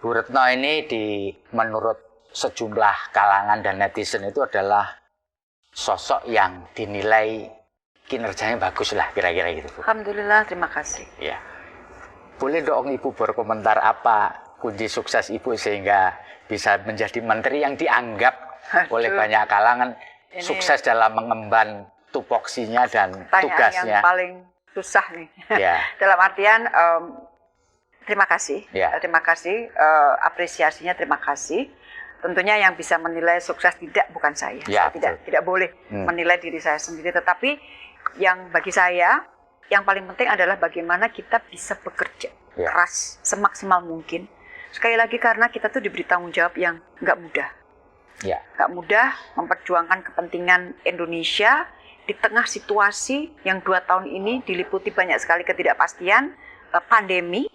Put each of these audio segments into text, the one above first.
Bu Retno ini menurut sejumlah kalangan dan netizen itu adalah sosok yang dinilai kinerjanya bagus lah, kira-kira gitu, Bu. Alhamdulillah, terima kasih. Ya. Boleh dong Ibu berkomentar apa kunci sukses Ibu sehingga bisa menjadi menteri yang dianggap oleh banyak kalangan ini sukses dalam mengemban tupoksinya dan tugasnya. Yang paling susah nih. Ya. Dalam artian terima kasih, ya. Terima kasih, apresiasinya terima kasih. Tentunya yang bisa menilai sukses bukan saya. Ya, saya tidak boleh menilai diri saya sendiri. Tetapi yang bagi saya yang paling penting adalah bagaimana kita bisa bekerja keras semaksimal mungkin. Sekali lagi karena kita tuh diberi tanggung jawab yang nggak mudah. Nggak mudah memperjuangkan kepentingan Indonesia di tengah situasi yang 2 tahun ini diliputi banyak sekali ketidakpastian, pandemi,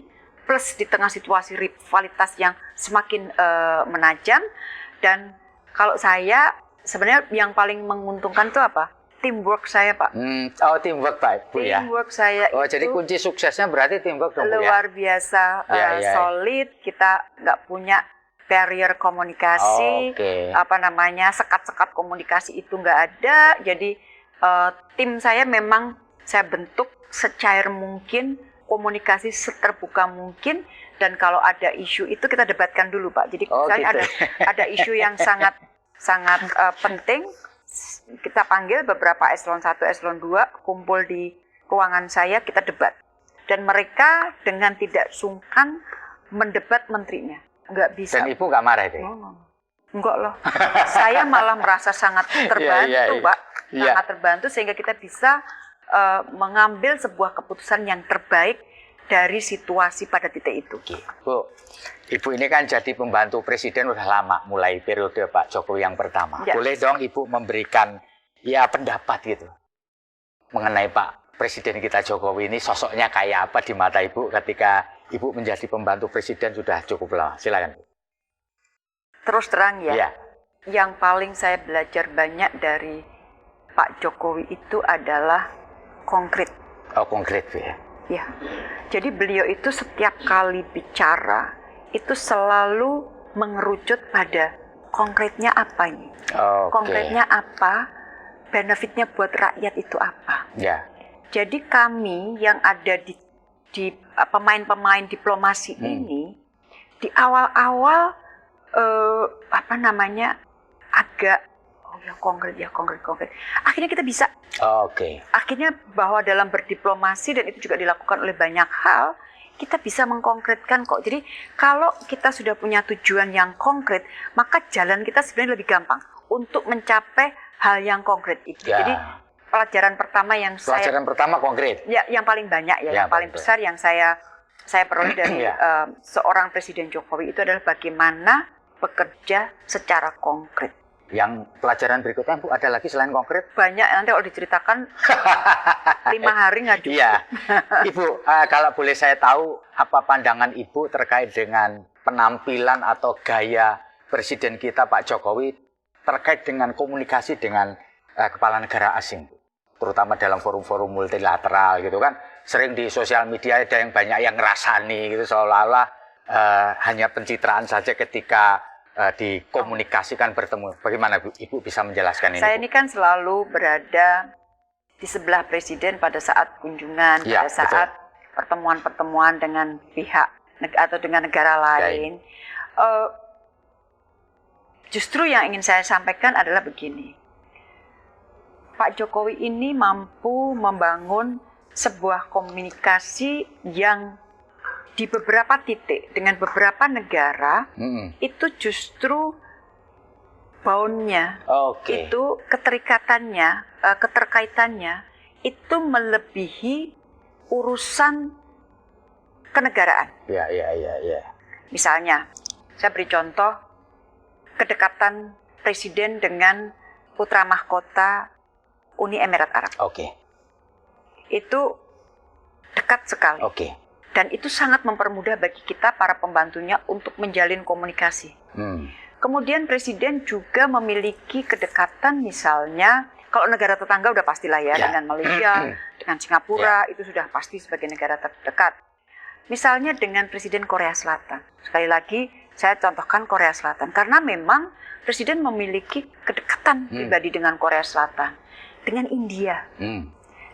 plus di tengah situasi rivalitas yang semakin menajam. Dan kalau saya sebenarnya yang paling menguntungkan itu apa? Teamwork saya, Pak. Teamwork, Pak, Bu, ya. Teamwork saya itu jadi kunci suksesnya berarti teamwork dong, Bu, ya? Luar biasa solid. Kita nggak punya barrier komunikasi, sekat-sekat komunikasi itu nggak ada. Jadi tim saya memang saya bentuk secair mungkin, komunikasi seterbuka mungkin, dan kalau ada isu itu kita debatkan dulu, Pak. Jadi misalnya ada isu yang sangat penting, kita panggil beberapa eselon 1, eselon 2 kumpul di ruangan saya, kita debat. Dan mereka dengan tidak sungkan mendebat menterinya. Nggak bisa. Dan Ibu nggak marah itu? Enggak loh. Saya malah merasa sangat terbantu, Pak. Sangat terbantu sehingga kita bisa mengambil sebuah keputusan yang terbaik dari situasi pada titik itu. Bu, Ibu ini kan jadi pembantu presiden udah lama, mulai periode Pak Jokowi yang pertama. Boleh dong Ibu memberikan pendapat gitu mengenai Pak Presiden kita Jokowi ini, sosoknya kayak apa di mata Ibu ketika Ibu menjadi pembantu presiden sudah cukup lama. Silakan, Bu. Terus terang yang paling saya belajar banyak dari Pak Jokowi itu adalah konkret. Konkret, Bu, ya. Ya, jadi beliau itu setiap kali bicara itu selalu mengerucut pada konkretnya apa ini, konkretnya apa, benefitnya buat rakyat itu apa. Jadi kami yang ada di pemain-pemain diplomasi ini di awal-awal agak konkret. Akhirnya kita bisa. Akhirnya bahwa dalam berdiplomasi, dan itu juga dilakukan oleh banyak hal, kita bisa mengkonkretkan kok. Jadi kalau kita sudah punya tujuan yang konkret, maka jalan kita sebenarnya lebih gampang untuk mencapai hal yang konkret itu. Jadi pelajaran pertama konkret. Ya, yang paling banyak yang paling besar yang saya peroleh dari seorang Presiden Jokowi itu adalah bagaimana bekerja secara konkret. Yang pelajaran berikutnya, Bu, ada lagi selain konkret? Banyak, nanti kalau diceritakan 5 hari nggak cukup. Ibu, kalau boleh saya tahu, apa pandangan Ibu terkait dengan penampilan atau gaya Presiden kita Pak Jokowi terkait dengan komunikasi dengan kepala negara asing, terutama dalam forum-forum multilateral gitu kan? Sering di sosial media ada yang banyak yang ngerasani gitu, seolah-olah hanya pencitraan saja ketika dikomunikasikan bertemu. Bagaimana Ibu bisa menjelaskan ini? Saya ini kan selalu berada di sebelah Presiden pada saat kunjungan, pada saat pertemuan-pertemuan dengan pihak atau dengan negara lain. Justru yang ingin saya sampaikan adalah begini. Pak Jokowi ini mampu membangun sebuah komunikasi yang di beberapa titik dengan beberapa negara itu justru bound-nya, itu keterkaitannya itu melebihi urusan kenegaraan. Misalnya, saya beri contoh kedekatan Presiden dengan putra mahkota Uni Emirat Arab. Itu dekat sekali. Dan itu sangat mempermudah bagi kita para pembantunya untuk menjalin komunikasi. Kemudian Presiden juga memiliki kedekatan, misalnya kalau negara tetangga udah pastilah dengan Malaysia, dengan Singapura, itu sudah pasti sebagai negara terdekat. Misalnya dengan Presiden Korea Selatan. Sekali lagi, saya contohkan Korea Selatan. Karena memang Presiden memiliki kedekatan pribadi dengan Korea Selatan. Dengan India.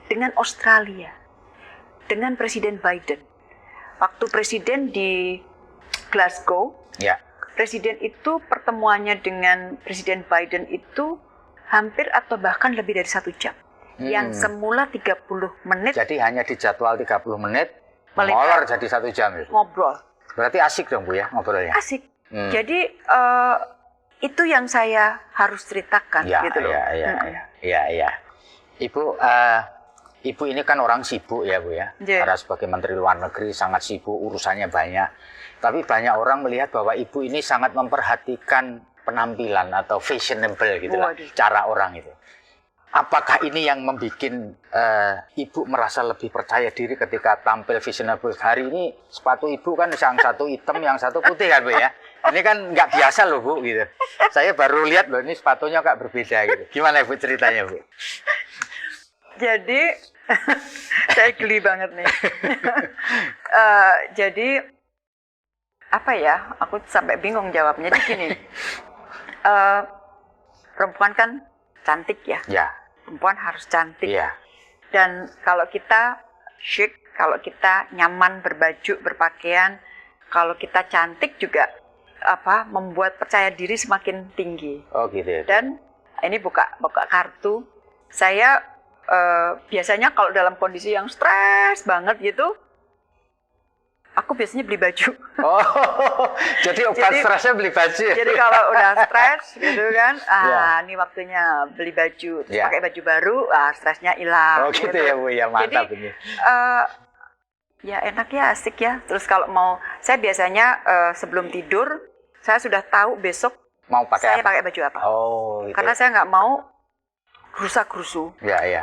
Dengan Australia. Dengan Presiden Biden. Waktu Presiden di Glasgow, Presiden itu pertemuannya dengan Presiden Biden itu hampir atau bahkan lebih dari 1 jam. Yang semula 30 menit. Jadi hanya dijadwal 30 menit, molor jadi 1 jam. Ngobrol. Berarti asik dong Bu ya ngobrolnya? Asik. Jadi itu yang saya harus ceritakan gitu loh. Iya. Ibu ini kan orang sibuk ya Bu ya. Karena sebagai Menteri Luar Negeri sangat sibuk, urusannya banyak. Tapi banyak orang melihat bahwa Ibu ini sangat memperhatikan penampilan atau fashionable gitu lah, cara orang itu. Apakah ini yang membuat Ibu merasa lebih percaya diri ketika tampil fashionable? Hari ini sepatu Ibu kan yang satu hitam, yang satu putih kan Bu ya. Ini kan nggak biasa loh Bu gitu. Saya baru lihat loh ini sepatunya agak berbeda gitu. Gimana Bu ceritanya Bu? Jadi saya geli banget nih. Jadi apa ya? Aku sampai bingung jawabnya. Jadi gini, perempuan kan cantik ya. Perempuan harus cantik. Dan kalau kita chic, kalau kita nyaman berbaju, berpakaian, kalau kita cantik juga membuat percaya diri semakin tinggi. Oh gitu. Dan ini buka kartu. Saya biasanya kalau dalam kondisi yang stres banget gitu, aku biasanya beli baju. Oh, jadi obat stresnya beli baju. Jadi kalau udah stres gitu kan, ini waktunya beli baju, terus pakai baju baru, stresnya hilang. Oh gitu ya Bu, ya mantap. Jadi, ini. Ya enak ya, asik ya. Terus kalau saya biasanya sebelum tidur, saya sudah tahu besok mau pakai saya pakai baju apa. Oh, gitu. Karena saya nggak mau gerusa-gerusu.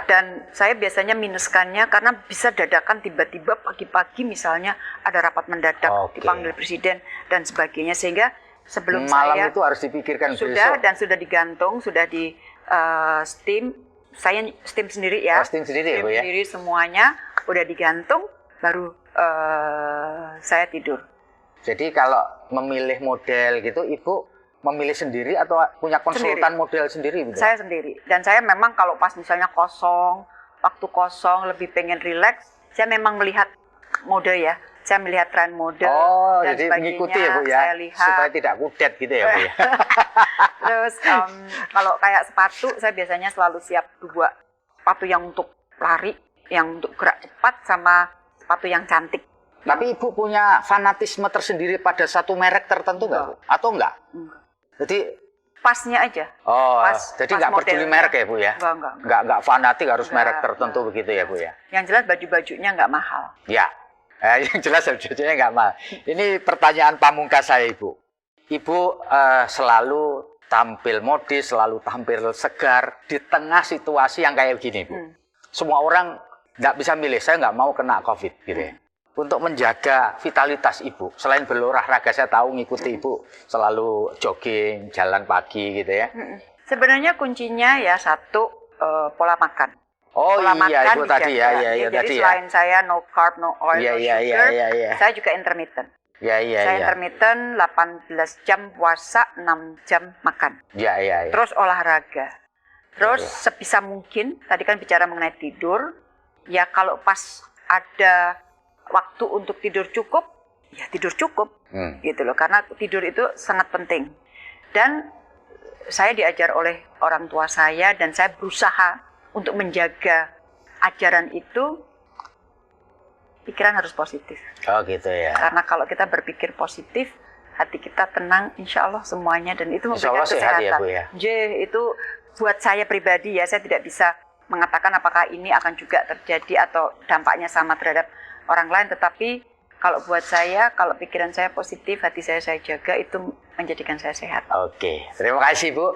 Dan saya biasanya minuskannya karena bisa dadakan tiba-tiba pagi-pagi misalnya ada rapat mendadak dipanggil presiden dan sebagainya, sehingga sebelum malam itu harus dipikirkan sudah besok. Dan sudah digantung, sudah di steam. Saya steam sendiri ya. Steam sendiri ya Bu ya. Sendiri semuanya udah digantung, baru saya tidur. Jadi kalau memilih model gitu Ibu memilih sendiri atau punya konsultan model sendiri gitu? Saya sendiri. Dan saya memang kalau pas misalnya waktu kosong, lebih pengen rileks, saya memang melihat mode ya. Saya melihat tren mode dan jadi sebagainya. Mengikuti ya Bu ya, saya lihat. supaya tidak kudet gitu ya Bu ya. Terus kalau kayak sepatu, saya biasanya selalu siap 2. Sepatu yang untuk lari, yang untuk gerak cepat, sama sepatu yang cantik. Tapi Ibu punya fanatisme tersendiri pada satu merek tertentu nggak Bu? Atau enggak? Jadi pasnya aja. Jadi nggak peduli merek ya Bu ya? Nggak fanatik harus merek tertentu begitu ya Bu ya? Yang jelas baju-bajunya nggak mahal. Ya, yang jelas baju-bajunya nggak mahal. Ini pertanyaan pamungkas saya Ibu. Ibu selalu tampil modis, selalu tampil segar di tengah situasi yang kayak gini Bu. Semua orang nggak bisa milih, saya nggak mau kena COVID gitu ya. Untuk menjaga vitalitas Ibu, selain berolahraga, saya tahu ngikuti Ibu selalu jogging, jalan pagi gitu ya. Sebenarnya kuncinya ya satu, pola makan. Pola makan Ibu tadi ya. Jadi selain saya no carb, no oil, no sugar, saya juga intermittent. Saya intermittent 18 jam puasa, 6 jam makan. Terus olahraga. Terus sebisa mungkin, tadi kan bicara mengenai tidur, ya kalau pas ada waktu untuk tidur cukup, ya tidur cukup, gitu loh. Karena tidur itu sangat penting. Dan saya diajar oleh orang tua saya dan saya berusaha untuk menjaga ajaran itu. Pikiran harus positif. Oh gitu ya. Karena kalau kita berpikir positif, hati kita tenang, insya Allah semuanya, dan itu memberikan Sehat kesehatan. ya, Bu, ya? Itu buat saya pribadi ya, saya tidak bisa mengatakan apakah ini akan juga terjadi atau dampaknya sama terhadap orang lain, tetapi kalau buat saya, kalau pikiran saya positif, hati saya jaga, itu menjadikan saya sehat. Oke, terima kasih Bu.